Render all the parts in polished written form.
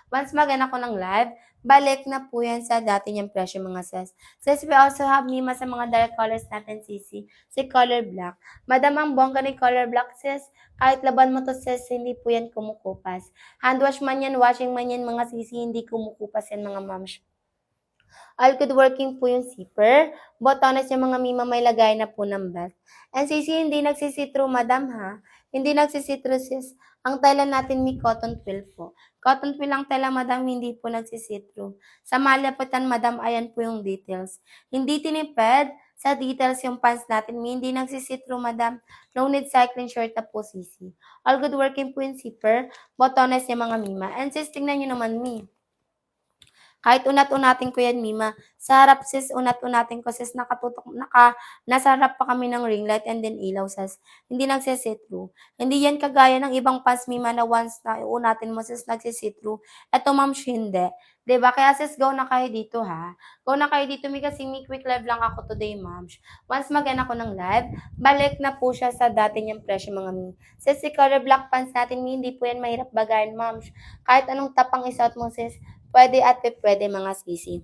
Once magana ko ng live, balik na po yan sa dati niyang presyo mga sis. Sis, we also have Mima sa mga dark colors natin, Sisi. Si color black. Madam, ang bongga ni color black, sis. Kahit laban mo to, sis, hindi po yan kumukupas. Handwash man yan, washing man yan, mga sisi, hindi kumukupas yan, mga moms. All good working po yung zipper. Botones yung mga Mima may lagay na po ng belt. And sisi, hindi nagsisitro, madam ha. Hindi nagsisitro, sis. Ang tela natin may cotton twill po. Cotton twill ang tela, madam, hindi po nagsisitro. Sa malapitan, madam, ayan po yung details. Hindi tinipid sa details yung pants natin. Hindi nagsisitro, madam. No need cycling short na po, sisi. All good working po yung zipper. Botones yung mga Mima. And sis, tingnan nyo naman, mi. Kahit unat-unatin ko yan, Mima. Sa harap, sis, unat-unatin ko, sis, nasa harap pa kami ng ring light and then ilaw, sis. Hindi nagsisit through. Hindi yan kagaya ng ibang pass, Mima, na once na unatin mo, sis, nagsisit through. Eto, ma'am, hindi. Diba? Kaya, sis, go na kayo dito, ha? Go na kayo dito, mi, kasi may quick live lang ako today, ma'am. Once mag-end ako ng live, balik na po siya sa dati niyang presyo, mga mi. Sis, si color black pants natin, mi, hindi po yan mahirap bagayan, ma'am. Kahit anong tapang isuot mo, sis, pwede at pwede mga sisi.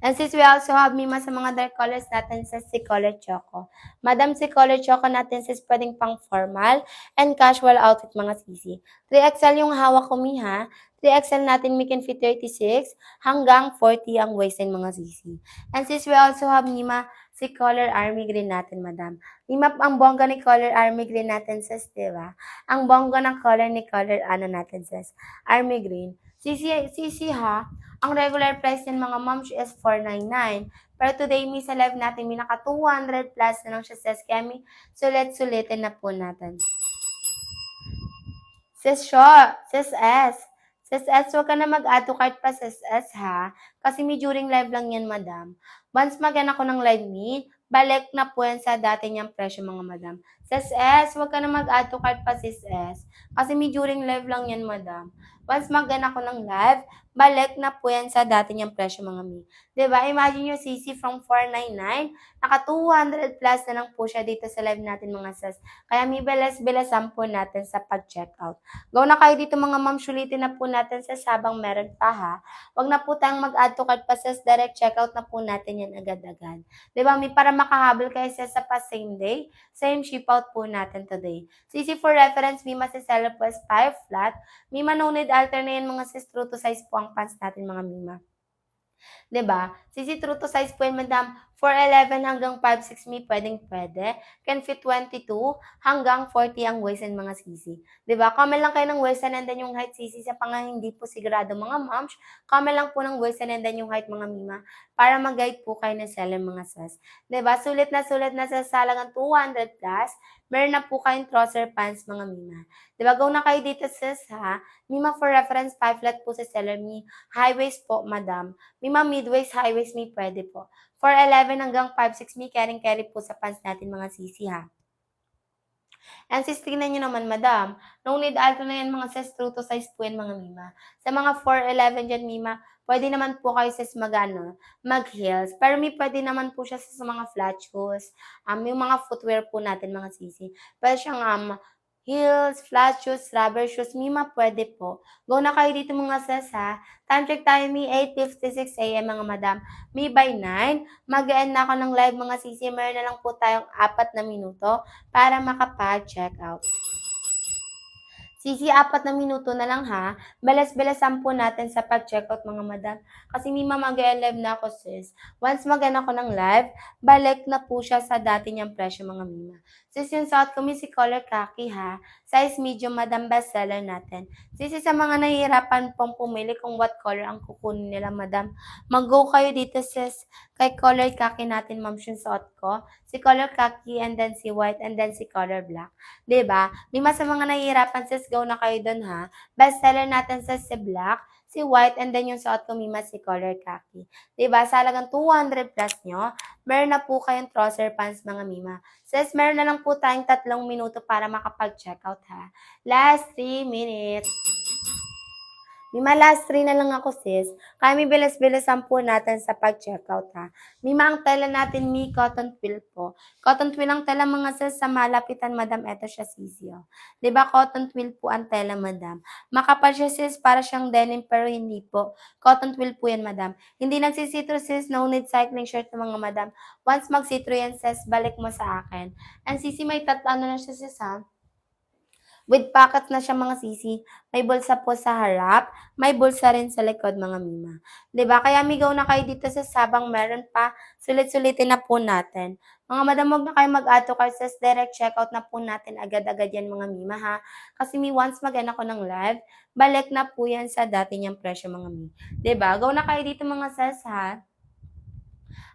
And since we also have Mima sa mga dark colors natin sa si color choco. Madam, si color choco natin sis pwedeng pang formal and casual outfit mga sisi. 3XL yung hawak ko, Mi, ha? 3XL natin, we can fit 36 hanggang 40 ang waistline mga sisi. And since we also have Mima si color army green natin, madam. Mima, ang bongga ni color army green natin sis, diba? Ang bongga ng color ni color ano natin sis, army green. Sisi ha, ang regular price ng mga moms is 499. Pero today, mi sa live natin, may naka 200 plus na lang siya sis. Kaya mi, sulit-sulitin na po natin. Sis S. Sis S, huwag ka na mag-add to cart pa sis S ha. Kasi may during live lang yan, madam. Once mag-end ako ng live me, balik na po yan sa dati niyang presyo, mga madam. Sis S, huwag ka na mag-add to cart pa sis S. Kasi may during live lang yan, madam. Once mag-end ako ng live, balik na po yan sa dati niyang presyo, mga mi. Diba? Imagine yung CC from 499, naka 200 plus na lang po siya dito sa live natin, mga sis. Kaya may bilas-bilasan po natin sa pag-checkout. Go na kayo dito, mga ma'am, sulitin na po natin sa sabang meron pa, ha. Huwag na po tayong mag-add to cart pa sa direct checkout na po natin yan agad-agad. Diba? May para makahabol kayo sa pa same day, same ship out po natin today. CC for reference, Mima si Seller po is 5 flat. Mima no need alter na yan, mga sis, true to size po ang pants natin, mga Mima. 'Di ba? Sisi true to size po yan, madam. 4'11 hanggang 5'6 mi, pwede. Can fit 22 hanggang 40 ang waistline, mga sisi. 'Di ba? Comment lang kayo ng waistline and then yung height, sisi, sa pang hindi po sigurado, mga moms. Comment lang po ng waistline and then yung height, mga Mima, para mag-guide po kayo ng seller, mga sis. 'Di ba? Sulit na sa salagang 200 plus. Meron na po kayong trouser pants, mga Mima. 'Di ba? Go na kayo dito, sis, ha? Mima for reference, 5 flat po sa seller mi. High waist po, madam. Mima mid-waist, high waist mi, pwede po. 4'11 hanggang 5'6 mi, carry po sa pants natin, mga sisi, ha. And sis, tingnan nyo naman, madam. No need alto na yan, mga sis, true to size po yan, mga Mima. Sa mga 4'11 dyan, Mima, pwede naman po kayo sis mag-heels. Pero may pwede naman po siya sa mga flat shoes. Yung mga footwear po natin, mga sisi. Pwede siyang heels, flat shoes, rubber shoes, Mima, pwede po. Go na kayo dito, mga sis, ha. Time check tayo, mi, 8:56 a.m. mga madam. Mi by 9, mag-end na ako ng live, mga sisi. Meron na lang po tayong 4 na minuto para makapag-check out. Sisi, 4 na minuto na lang, ha. Balas-balasan po natin sa pag-checkout, mga madam. Kasi may mag-live na ako, sis. Once mag-end ako ng live, balik na po siya sa dati niyang presyo, mga Mima. Sis, yung suot ko, si color khaki, ha. Size medium, madam, bestseller natin. Sisi, sa mga nahihirapan pong pumili kung what color ang kukunin nila, madam, mag-go kayo dito, sis. Kay color khaki natin, ma'am, yung suot ko. Si color khaki, and then si white, and then si color black. 'Di ba? Lima sa mga nahihirapan, sis, go na kayo dun, ha. Bestseller natin si black, si white, and then yung suot ko, Mima, si color khaki. 'Di ba? Sa halagang 200 plus nyo, meron na po kayong trouser pants, mga Mima. Sis, meron na lang po tayong 3 minuto para makapag-checkout, ha. Last 3 minutes. Mima, last 3 na lang ako, sis. Kaya may bilis-bilisan po natin sa pag-checkout, ha. Mima, ang tela natin, mi cotton twill po. Cotton twill ang tela, mga sis, sa malapitan, madam. Eto siya, sisyo. 'Di ba cotton twill po ang tela, madam? Makapal siya, sis, para siyang denim, pero hindi po. Cotton twill po yan, madam. Hindi nagsisitro, sis. No need cycling shirt ng mga madam. Once magsitro yan, sis, balik mo sa akin. And sisi, may ano na siya, sis, ha? With pockets na siya, mga sisi. May bulsa po sa harap, may bulsa rin sa likod, mga mima. 'Di ba? Kaya migaw na kayo dito sa sabang meron pa. Sulit-sulitin na po natin. Mga madam, huwag na kayo mag-add to cart, sis. Direct checkout na po natin agad-agad yan, mga mima, ha. Kasi once mag-end ako ng live, balik na po yan sa dati niyang presyo, mga mi. 'Di ba? Go na kayo dito, mga sis, ha.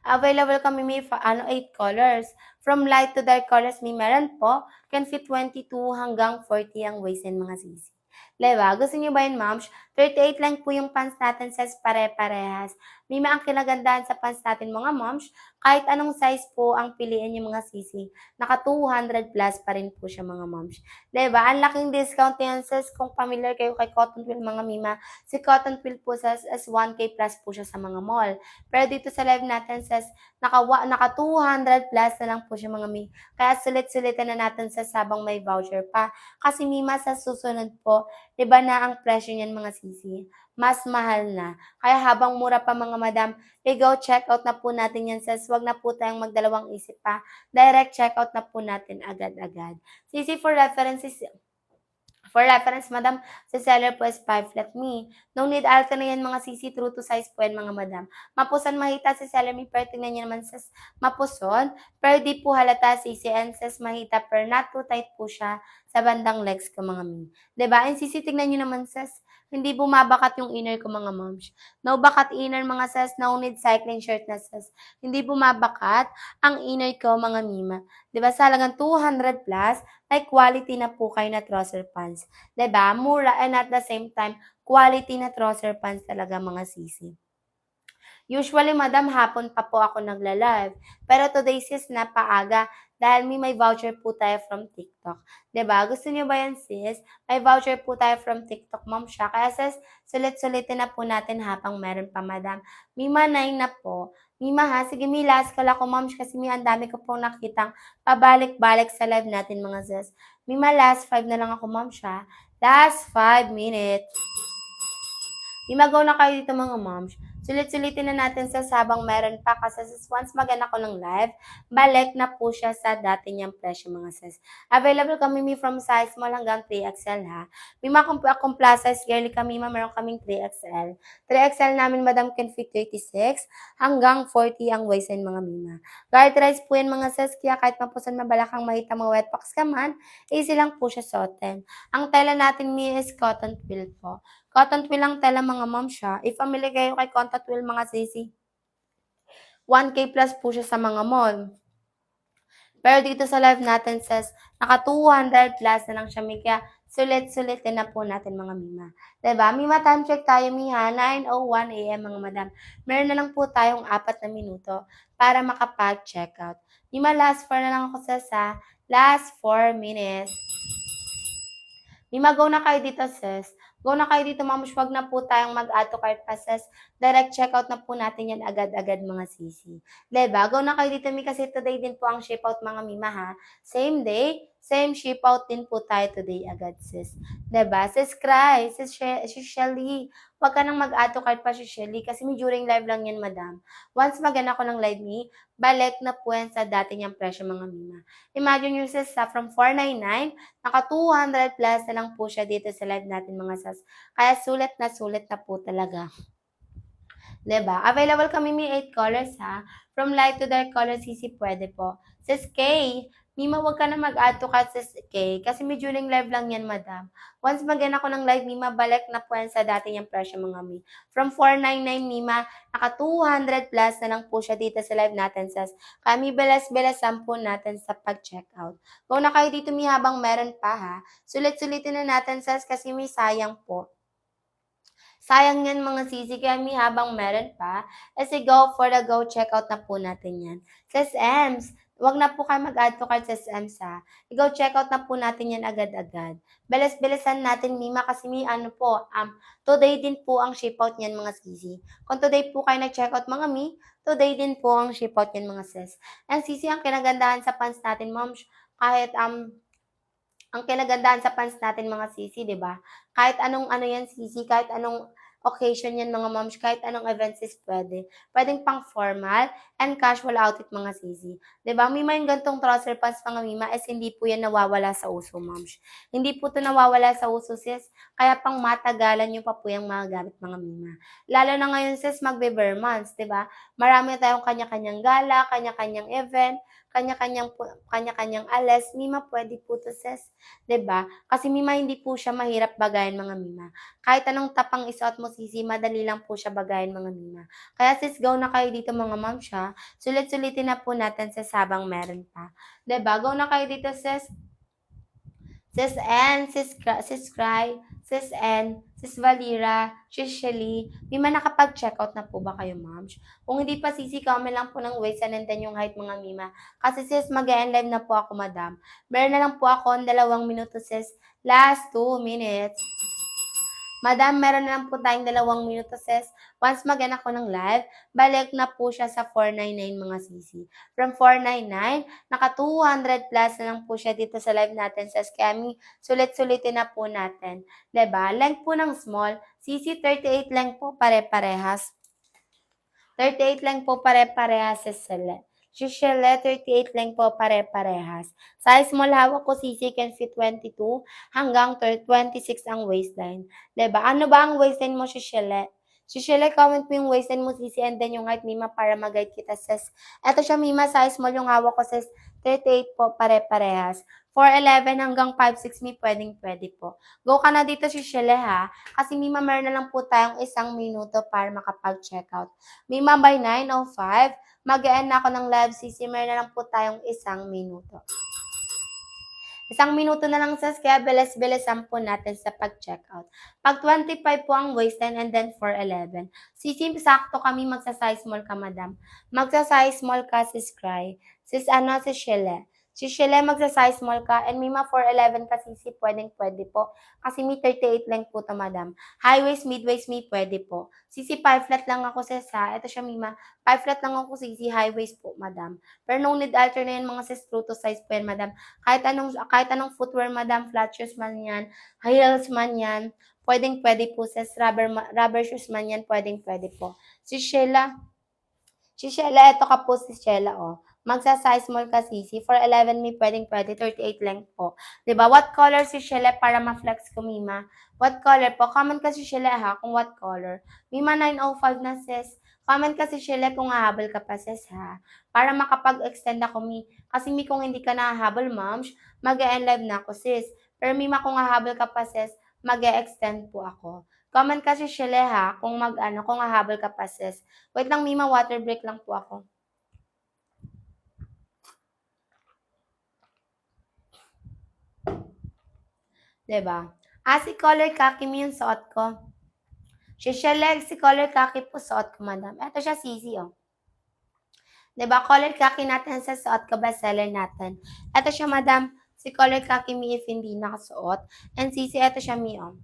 Available kami may 8 colors. From light to dark colors, may meron po. Can fit 22 hanggang 40 ang waist and mga sisi. Diba? Gusto niyo ba yun, ma'am? 38 lang po yung pants natin, says pare-parehas. May ang kinagandahan sa pants natin, mga moms. Kahit anong size po ang piliin yung mga sisi. Naka 200 plus pa rin po siya, mga moms. Diba? Ang laking discount yan, says kung familiar kayo kay Cotton Twill, mga mima. Si Cotton Twill po, says as 1K plus po siya sa mga mall. Pero dito sa live natin, says naka 200 plus na lang po siya, mga mi. Kaya sulit-sulitan na natin sa sabang may voucher pa. Kasi mima, sa susunod po, iba na ang presyo niyan, mga sisi. Mas mahal na. Kaya habang mura pa, mga madam, go check out na po natin yan, sis. Wag na po tayong magdalawang isip pa. Direct check out na po natin agad-agad. Sisi, for reference, madam, sa seller po is 5 flat me. No need alter na yan, mga sisi. True to size po yan, mga madam. Mapuson mahita si seller me, pero tingnan niya naman sa mapuson. Pero di po halata sisi and says mahita, pero not too tight po siya sa bandang legs ko, mga mi. Diba? And sisi, tingnan niyo naman, sis. Hindi bumabakat yung inner ko, mga moms. No bakat inner, mga sis. No need cycling shirt na, sis. Hindi bumabakat ang inner ko, mga mima. Diba? Sa halagang 200 plus, may quality na po kayo na trouser pants. 'Di ba? Mura and at the same time, quality na trouser pants talaga, mga sisi. Usually, madam, hapon pa po ako nagla-live. Pero today, sis, napaaga dahil may voucher po tayo from TikTok. 'Di ba? Gusto niyo ba yan, sis? May voucher po tayo from TikTok, ma'am siya. Kaya, sis, sulit-sulitin na po natin habang meron pa, madam. Mima 9 na po. Mima, ha? Sige, may last call ako, ma'am, kasi ang dami ko pong nakitang pabalik-balik sa live natin, mga sis. Mima, last 5 na lang ako, ma'am siya. Last 5 minutes. Imagaw na kayo dito, mga moms. Sulit-sulitin na natin sa sabang meron pa kasi once mag-anak ko ng live, balik na po siya sa dati niyang presyo, mga sis. Available kami from size small hanggang 3XL, ha. May mga plus size girly kami, meron kaming 3XL. 3XL namin, madam, can fit 36 hanggang 40 ang waist and mga mima. Guard rise po yan, mga sis, kaya kahit mapusan mabalakang mahita mga wet packs ka man, easy lang po siya suotin. Ang tela natin, mi, is cotton twill po. Cotton twill lang tela, mga ma'am siya. If familiar kayo kay cotton twill, mga sisi, 1K plus po siya sa mga mall. Pero dito sa live natin, says, naka 200 plus na lang siya. Kaya sulit-sulitin na po natin, mga mima. Diba? Mima, time check tayo, miha. 9:01 a.m., mga madam. Meron na lang po tayong 4 na minuto para makapag-checkout. Mima, last 4 na lang ako, sa last 4 minutes. Mima, go na kayo dito, sis. Go na kayo dito, ma'am. Huwag na po tayong mag-add to cart pa, sis. Direct checkout na po natin yan agad-agad, mga sisi. Diba? Go na kayo dito, mi, kasi today din po ang ship out, mga mima, ha. Same day, same ship out din po tayo today agad, sis. Diba? Sis Cry, sis Shelly. Huwag ka nang mag-add to cart pa, sis Shelly, kasi during live lang yan, madam. Once mag-anak ko ng live me, balik na po yan sa dati niyang presyo, mga mima. Imagine nyo, sis, from 499, naka 200 plus na lang po siya dito sa live natin, mga sas. Kaya sulit na po talaga. 'Di ba? Available kami may 8 colors, ha. From light to dark color, sisi, pwede po. Sis K, Mima, wag ka na mag-add to cart, sis K. Kasi during live lang yan, madam. Once mag-end ako ng live, Mima, balik na po yan sa dati niyang presyo, mga mi. From 499, Mima, naka 200 plus na lang po siya dito sa live natin, sis. Kami belas-belasan po natin sa pag-checkout. Kung na kayo dito, mi, habang meron pa, ha. Sulit-sulitin na natin, sis, kasi may sayang po. Sayang yan, mga sisi, kaya habang meron pa, go for the go, checkout na po natin yan. Sis Ems, Wag na po kayo mag-add to cart sa SMs ha. I-go checkout na po natin yan agad-agad. Bilis-bilisan natin, Mima, kasi may ano po, today din po ang ship out niyan mga sisi. Kung today po kayo nag-checkout mga mi, today din po ang ship out niyan mga sis. And sisi, ang kinagandahan sa pants natin, ma'am, kahit ang kinagandahan sa pants natin mga sisi, 'di ba? Kahit anong ano 'yan sisi, kahit anong occasion 'yan mga moms, kahit anong events is pwede. Puwedeng pang formal and casual outfit mga sisi. 'Di ba? May mga gantong trouser pants mga mima is hindi po 'yan nawawala sa uso, moms. Hindi po 'to nawawala sa uso sis, kaya pang matagalan niyo pa po 'yang mga gamit mga mima. Lalo na ngayon sis magbe-bare months, 'di ba? Marami tayong kanya-kanyang gala, kanya-kanyang event, kanya-kanyang alas. Mima, pwede po 'to sis. 'Di ba? Kasi Mima, hindi po siya mahirap bagayan mga Mima. Kahit anong tapang isuot mo sisi, madali lang po siya bagayan mga Mima. Kaya sis, go na kayo dito mga ma'am siya. Sulit-sulitin na po natin sis habang meron pa. 'Di ba? Go na kayo dito sis. Sis N, Sis Cry, Sis N, Sis Valira, Sis Shelly, may mga nakapag-checkout na po ba kayo, ma'am? Kung hindi pa, sisi, comment lang po ng waist and then yung height mga mima. Kasi sis, mag-end live na po ako, madam. Meron na lang po ako 2 minuto, sis. Last 2 minutes. Madam, meron na lang po tayong 2 minuto, sis. Once mag-end ako ng live, balik na po siya sa 499 mga sisi. From 499, naka 200 plus na lang po siya dito sa live natin, sis. Kaya sulit-sulitin na po natin. 'Di ba? Length po ng small, sisi 38 lang po pare-parehas. 38 lang po pare-parehas sa sele. Shishele, 38 lang po pare-parehas. Size small hawak ko, sisi can fit 22 hanggang 26 ang waistline. 'Di ba? Ano ba ang waistline mo, Shishele? Shishele, comment mo yung waistline mo, sisi, and then yung height, Mima, para mag-guide kita, sis. Eto siya, Mima, size small yung hawak ko, sis. 38 po pare-parehas. 4'11 hanggang 5'6", mi, pwedeng-pwede po. Go ka na dito, Shishele, ha? Kasi Mima, meron na lang po tayong 1 minuto para makapag-checkout. Mima, by 9:05, mag-e-end na ako ng live, sisi. Meron na lang po tayong 1 minuto. 1 minuto na lang sis, kaya bilis-bilisan po natin sa pag-checkout. Pag 25 po ang waistline and then 4'11. Sisi, sakto kami magsa-size small ka, madam. Magsa-size small ka, sis Cry. Sis Shile. Si Shile, magsa-size small ka. And Mima, 4'11 ka, sisi, pwedeng-pwede po. Kasi may 38 lang po to, madam. High waist, mid waist, may pwede po. Sisi, 5 flat lang ako, sis, ha. Ito siya, Mima. 5 flat lang ako, sisi, high waist po, madam. Pero no need alter na yan, mga sis, true to size po yan, madam. Kahit anong footwear, madam, flat shoes man yan, high heels man yan, pwedeng-pwede po, sis, rubber shoes man yan, pwedeng-pwede po. Si Sheila, ito ka po si Sheila, oh. Magsa-size small ka, sisi. For 11 may pwedeng-pwede, 38 length po. 'Di ba? What color si Sheila para ma-flex ko, Mima? What color po? Comment ka si Sheila, ha, kung what color. Mima, 9:05 na, sis. Comment ka si Sheila kung hahabol ka pa, sis, ha? Para makapag-extend ako, Mi. Kasi Mi, kung hindi ka nahahabol, moms, mag-e-end live na ako, sis. Pero Mima, kung hahabol ka pa, sis, mag-e-extend po ako. Comment ka si Sheila, ha, kung hahabol ka pa, sis. Wait lang, Mima, water break lang po ako. Diba? Si color khaki mo yung suot ko. Si color khaki po suot ko, madam. Ito siya, sisi, oh. Diba? Color khaki natin sa suot ko, bestseller natin. Ito siya, madam. Si color khaki mi if hindi nakasuot. And sisi, ito siya, mi, oh.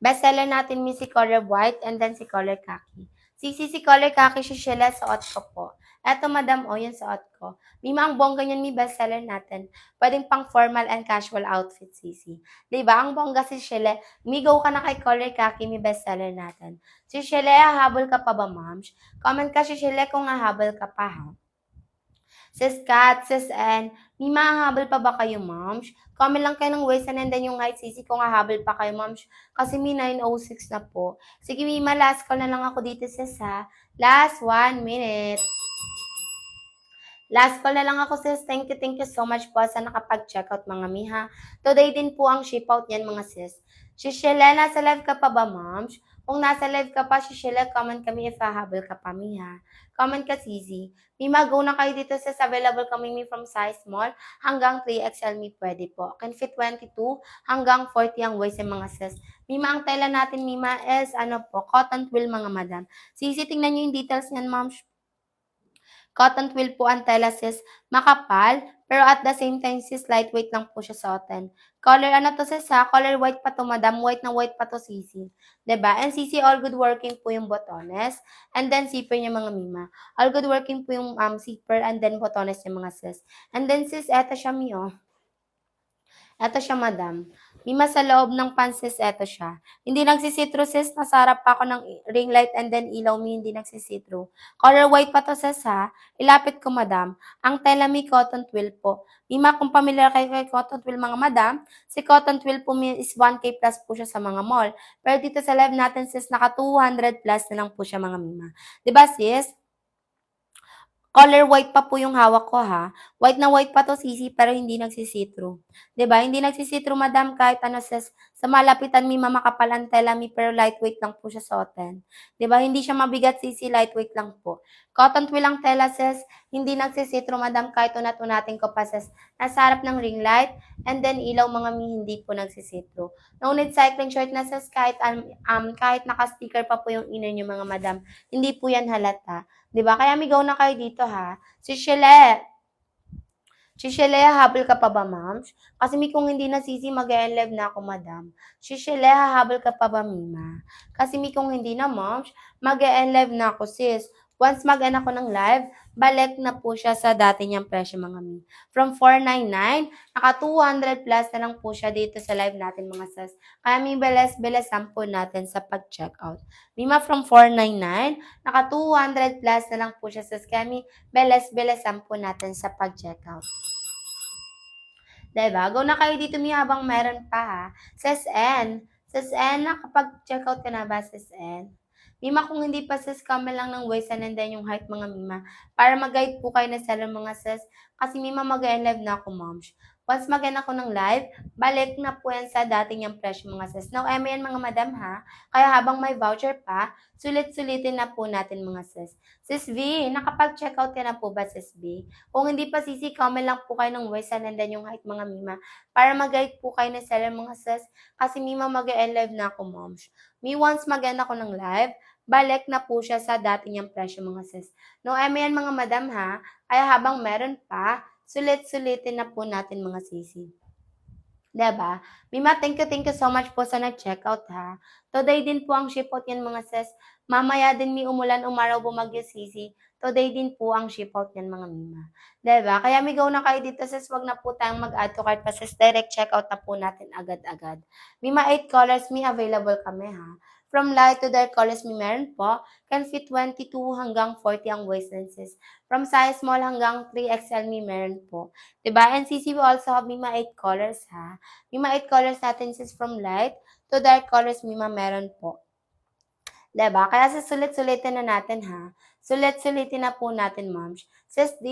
Bestseller natin mi si color white and then si color khaki. Si color khaki siya suot ko po. Eto, madam, oh, yung suot ko. Mima, ang bongga niyan, mi, bestseller natin. Pwedeng pang formal and casual outfit, sisi. Diba? Ang bongga si Shele. Mi, go ka na kay color khaki, mi, bestseller natin. Si Shele, hahabol ka pa ba, ma'am? Comment ka si Shele kung hahabol ka pa, ha? Sis Kat, Sis N, may mahahabol pa ba kayo, moms? Comment lang kayo ng waist and then yung height, sisi, kung hahabol pa kayo, moms. Kasi may 9:06 na po. Sige, Mima, last call na lang ako dito, sis, ha? Last 1 minute. Last call na lang ako, sis. Thank you so much po sa nakapag-checkout, mga miha. Today din po ang ship out niyan, mga sis. Si Sheila, nasa live ka pa ba, moms? Kung nasa live ka pa, si Sheila, comment kami if hahabol ka pa, miha. Comment ka, sisi. Mima, go na kayo dito, sis. Available kami from size small hanggang 3XL, mi, pwede po. Can fit 22 hanggang 40 ang waist ng mga sis. Mima, ang tela natin, Mima, is cotton twill, mga madam. Sisi, tingnan nyo yung details niyan, moms. Cotton twill po ang tela sis, makapal, pero at the same time sis, lightweight lang po siya suotin. Color ano to sis ha? Color white pa to madam, white na white pa to sisi. 'Di ba? And sisi all good working po yung botones, and then zipper niya mga mima. All good working po yung zipper and then botones niya mga sis. And then sis, eto siya mi oh. Eto siya, madam. Mima sa loob ng panses, eto siya. Hindi nagsisitro, sis. Nasa harap pa ako ng ring light and then ilaw mi, hindi nagsisitro. Color white pa to, sis, ha? Ilapit ko, madam. Ang tela mi, cotton twill po. Mima, kung familiar kayo kay cotton twill, mga madam, si cotton twill po is 1K plus po siya sa mga mall. Pero dito sa live natin, sis, naka 200 plus na lang po siya, mga mima. Diba, sis? Color white pa po yung hawak ko ha. White na white pa to sisi pero hindi nagsisitro. 'Di ba? Hindi nagsisitro madam kahit ano sa malapitan mi mamakapal ang tela mi pero lightweight lang po siya suotin. 'Di ba? Hindi siya mabigat sisi, lightweight lang po. Cotton twill ang tela sis, hindi nagsisitro madam kahit unat-unatin ko pa sis. Nasa harap ng ring light and then ilaw mga mi hindi po nagsisitro. No need cycling short na sis kahit naka-sticker pa po yung inner niyo mga madam. Hindi po yan halata. 'Di ba? Kaya migaw na kayo dito ha. Si Shele. Si Shele, hahabol ka pa ba, ma'am? Kasi kung hindi na sisi, mag-e-live na ako, madam. Si Shele, hahabol ka pa ba, mima? Kasi kung hindi na, ma'am, mag-e-live na ako, sis. Once mag-end ako ng live, balik na po siya sa dati niyang presyo, mga mi. From 499, naka 200 plus na lang po siya dito sa live natin, mga sis. Kaya may beles-belesan po natin sa pag-checkout. Mima, from 499, naka 200 plus na lang po siya sa scammy. Beles-belesan po natin sa pag-checkout. Diba? Go na kayo dito mi habang meron pa ha. Sis N. Sis N, nakapag-checkout ka na ba, Sis N? Mima, kung hindi pa sis, comment lang ng waist and then yung height mga mima. Para mag-guide po kayo na seller mga sis. Kasi mima, mag-live na ako, moms. Once mag-end ako ng live, balik na po yan sa dating yung presyo mga sis. Now, yan mga madam ha. Kaya habang may voucher pa, sulit-sulitin na po natin mga sis. Sis V, nakapag-checkout ka na po ba, Sis V? Kung hindi pa sisi, comment lang po kayo ng waist and then yung height mga mima. Para mag-guide po kayo na seller mga sis. Kasi mima, mag-end live na ako, moms. Mi once mag-end ako ng live, balik na po siya sa dati niyang presyo mga sis. No, yan mga madam ha. Kaya habang meron pa, sulit-sulitin na po natin mga sisi. Diba? Mima, thank you so much po sa nag-checkout ha. Today din po ang ship out yan mga sis. Mamaya din mi umulan, umaraw, bumagyo sisi. Today din po ang ship out yan mga mima. Diba? Kaya migaw na kayo dito sis, wag na po tayong mag-add to cart pa sis. Direct checkout na po natin agad-agad. Mima, 8 colors mi available kami ha. From light to dark colors mi meron po. Can fit 22 hanggang 40 ang waist lenses. From size small hanggang 3XL mi meron po. Diba? And CC we also have Mima 8 colors ha. Mima 8 colors natin sis from light to dark colors Mima meron po. Diba? Kaya sulit-sulitin na natin ha. Sulit-sulitin na po natin, moms. Sis D,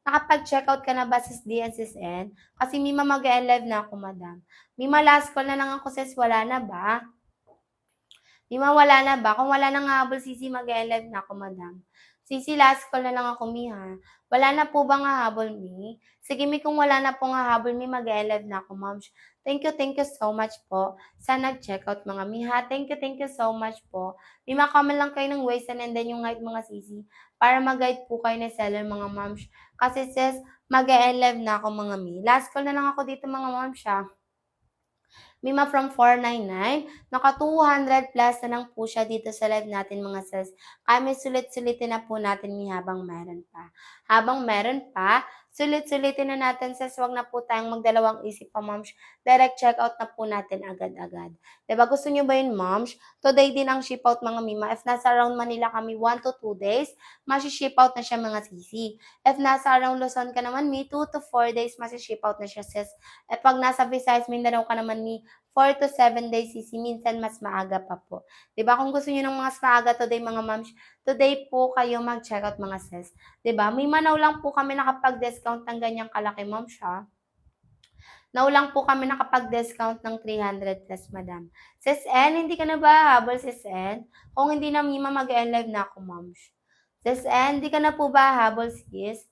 nakapag-checkout ka na ba sis D and sis N? Kasi Mima mag-live na ako, madam. Mima last call na lang ako sis, wala na ba? Mima wala na ba? Kung wala nang habol sisi, mag-live na ako, madam. Sisi, last call na lang ako, mi, ha? Wala na po bang hahabol, mi? Sige, mi, kung wala na pong hahabol, mi, mag-live na ako, moms. Thank you so much po sa nag-checkout, mga mi, ha? Thank you so much po. Mi, makaman lang kayo ng waist and then yung height, mga sisi, para mag-guide po kayo na seller, mga moms. Kasi, sis, mag-live na ako, mga mi. Last call na lang ako dito, mga moms, ha? Mima from 499, naka 200 plus na lang po siya dito sa live natin mga sis. Kaya may sulit-sulitin na po natin mi habang meron pa. Habang meron pa, sulit-sulitin na natin sis, wag na po tayong magdalawang isip pa moms. Direct checkout na po natin agad-agad. Diba gusto nyo ba yun moms? Today din ang ship out mga mima. If nasa around Manila kami 1 to 2 days, ship out na siya mga sisi. If nasa around Luzon ka naman mi, 2 to 4 days ship out na siya sis. If pag nasa Visayas, Mindanao ka naman mi, 4 to 7 days sisi, minsan mas maaga pa po. 'Di ba? Kung gusto niyo ng mas maaga today mga moms, today po kayo mag-checkout mga sis. 'Di ba? May manaw lang po kami nakapag-discount ng ganyang kalaki moms ha. Now lang po kami nakapag-discount ng 300 plus madam. Sis N, hindi ka na ba habol sis N? Kung hindi na Mima mag-live na ako moms. Sis N, hindi ka na po ba habol sis?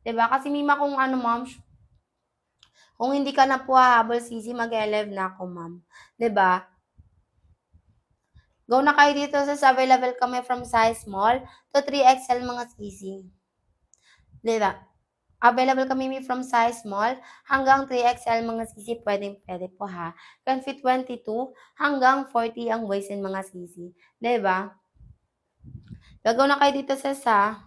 'Di ba? Kasi Mima kung ano moms, kung hindi ka na po hahabol, sisi, mag-live na ako, ma'am. 'Di ba? Go na kayo dito sa available kami from size small to 3XL mga sisi. Diba? Available kami from size small hanggang 3XL mga sisi, pwede po ha. Can fit 22 hanggang 40 ang waist and mga sisi. Diba? Gagaw na kayo dito sa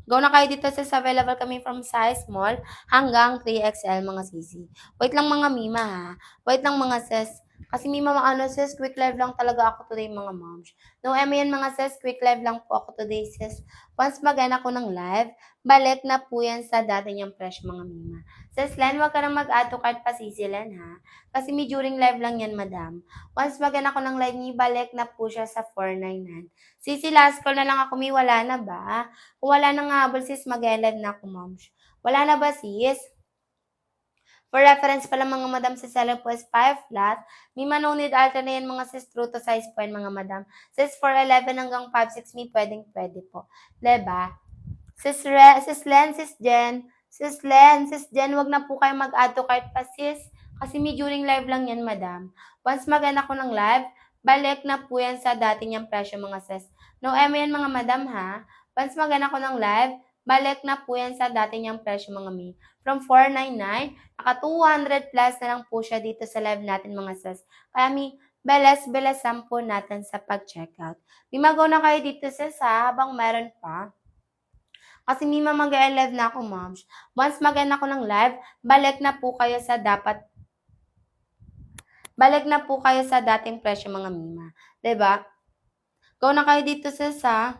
Go na kayo dito sis, available kami from size small hanggang 3XL mga sisi. Wait lang mga mima ha. Wait lang mga sis. Kasi mima ano sis, quick live lang talaga ako today mga moms. No, yan mga sis, quick live lang po ako today sis. Once mag-end ako ng live, balik na po yan sa dati niyang fresh mga mima. Sis Len, wag ka nang mag-add to cart pa sisi Len ha. Kasi may during live lang yan madam. Once mag-end ako ng live, balik na po siya sa 499. Sisi, last call na lang ako, may wala na ba? Kung wala nang habol sis, mag-live na ako, moms. Wala na ba sis? For reference pala mga madam, sa seller po is 5 flat. May manonid alter na yan mga sis, true to size po yan mga madam. Sis, for 11 hanggang 5-6 may pwede po. Diba? Sis Len, sis Jen, wag na po kayo mag-add to cart pa sis. Kasi may during live lang yan madam. Once mag-end ako ng live, balik na po yan sa dati niyang presyo mga sis. No, yan mga madam ha. Once mag-end ako ng live, balik na po yan sa dati niyang presyo mga mi. From 499, naka 200 plus na lang po siya dito sa live natin mga sis. Kaya beles-belesan po natin sa pag-checkout. Magaw na kayo dito sis ha, habang meron pa. Kasi mima mag-live na ako, moms. Once mag-end ako ng live, balik na po kayo sa dating presyo mga mima. 'Di ba? Go na kayo dito sa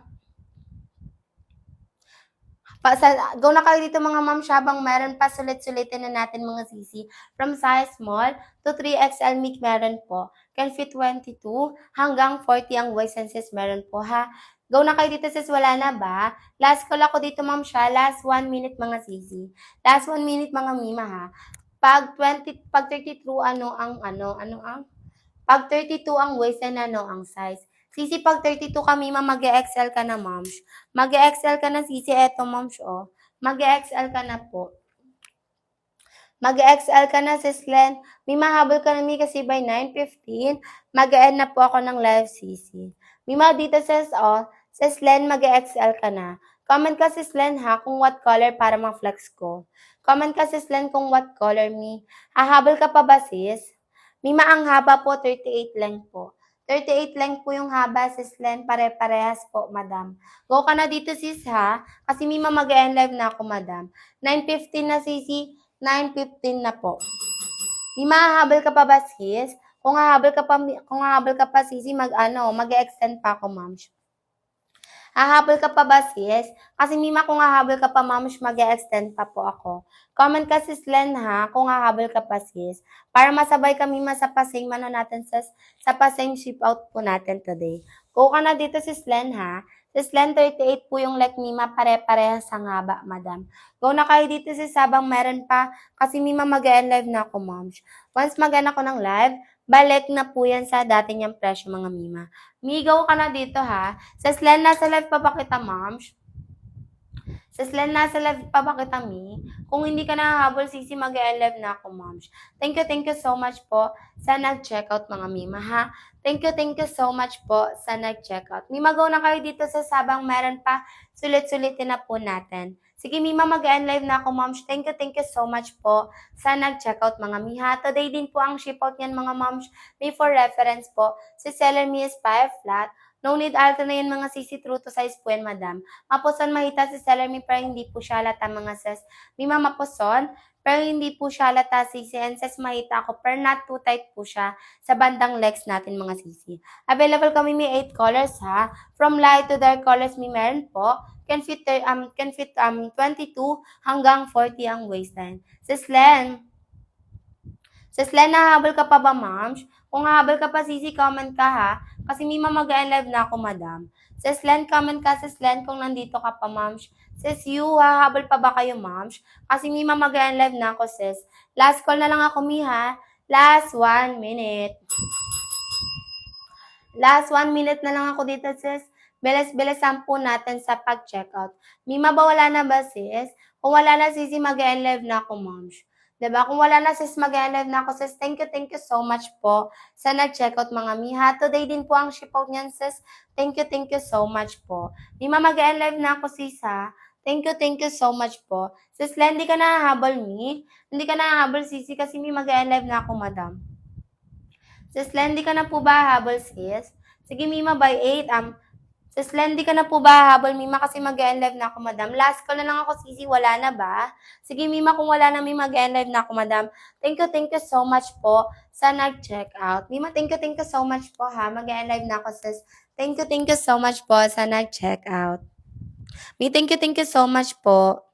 go na kayo dito mga ma'am, habang meron pa, sulit-sulitin na natin mga sisi. From size small to 3XL mic meron po. Can fit 22 hanggang 40 ang waist and sis meron po ha. Go na kayo dito sis, wala na ba? Last call ako dito ma'am siya, last 1 minute mga sisi. Last 1 minute mga mima ha. Pag 32 pag 32 ang waist and ang size. Sisi, pag 32 kami, mag-excel ka na, moms. Mag-excel ka na, sisi. Eto, moms, oh. Mag-excel ka na po. Mag-excel ka na, sis Len. May mahabol ka na mi kasi by 9:15. Mag-end na po ako ng live, sisi. May dito, sis, oh. Sis Len, mag-excel ka na. Comment ka, sis Len, ha, kung what color para ma-flex ko. Comment ka, sis Len, kung what color mi. Hahabol ka pa ba, sis? Mima, ang haba po, 38 lang po. 38 lang po yung haba, sis Len. Pare-parehas po, madam. Go ka na dito, sis, ha? Kasi Mima, mag-end live na ako, madam. 9:15 na, sisi. 9:15 na po. Mima, hahabol ka pa ba, sis? Kung hahabol ka pa, sisi, mag-extend pa ako, ma'am. Hahabol ka pa ba, sis? Kasi Mima, kung hahabol ka pa, ma'am, mag-extend pa po ako. Comment ka, sis Len, ha? Kung hahabol ka pa, sis. Para masabay ka, Mima, sa pasing natin, sis. Sa pasing ship out po natin today. Go ka na dito, sis Len, ha? Sis Len, 38 po yung like Mima, pare-parehas ang haba, madam. Go na kayo dito, sis, habang meron pa. Kasi Mima, mag-end live na ako, ma'am. Once mag-end ako ng live, balik na po yan sa dati niyang presyo, mga Mima. Migaw ka na dito ha. Sa Slen, nasa live pa ba kita, moms? Sa Slen, nasa live pa ba kita, mi? Kung hindi ka nahahabol, sisi, mag-live na ako, moms. Thank you so much po sa nag-checkout, mga mima, ha? Thank you so much po sa nag-checkout. Magaw na kayo dito sa sabang meron pa. Sulit-sulitin na po natin. Sige, Mima, mag-live na ako, moms. Thank you so much po sa nag-checkout, mga miha. Today din po ang ship out niyan, mga moms. May for reference po, si Seller Me is 5 flat. No need alter na yan, mga sisi, true to size po yan, madam. Mapuson mahita si Seller Me, pero hindi po siya halata, mga sis. Mima, mapuson, pero hindi po siya halata, sisi. And sis, mahita ako, pero not too tight po siya sa bandang legs natin, mga sisi. Available kami may 8 colors, ha. From light to dark colors, may meron po. Can fit 22 hanggang 40 ang waistline. Sis Len, nahabol ka pa ba, ma'am? Kung hahabol ka pa, sisi, comment ka, ha? Kasi Mima, mag-live na ako, madam. Sis Len, comment ka, sis Len, kung nandito ka pa, ma'am. Sis you, hahabol pa ba kayo, ma'am? Kasi Mima, mag-live na ako, sis. Last call na lang ako, Mi, ha? Last 1 minute. Last 1 minute na lang ako dito, sis. Bilis-bilisan po natin sa pag-checkout. Mima, ba wala na ba, sis? Kung wala na, sisi, mag-live na ako, moms. 'Di ba? Kung wala na sis, mag-e-live na ako sis. Thank you so much po sa nag-checkout mga miha. Today din po ang ship out niyan sis. Thank you so much po. Mima, mag-e-live na ako sis ha. Thank you so much po. Sis Len, hindi ka nahahabol mi? Hindi ka nahahabol sisi kasi mi mag-e-live na ako madam. Sis Len, di ka na po ba hahabol sis? Sige Mima, by 8. Sis Len, di ka na po ba hahabol Mima kasi mag-e-live na ako madam. Last call na lang ako sisi, wala na ba? Sige Mima, kung wala na Mima, mag-e-live na ako madam. Thank you so much po sa nag-check out. Mima, thank you so much po ha. Mag-e-live na ako sis. Thank you so much po sa nag-check out. Mi, thank you so much po.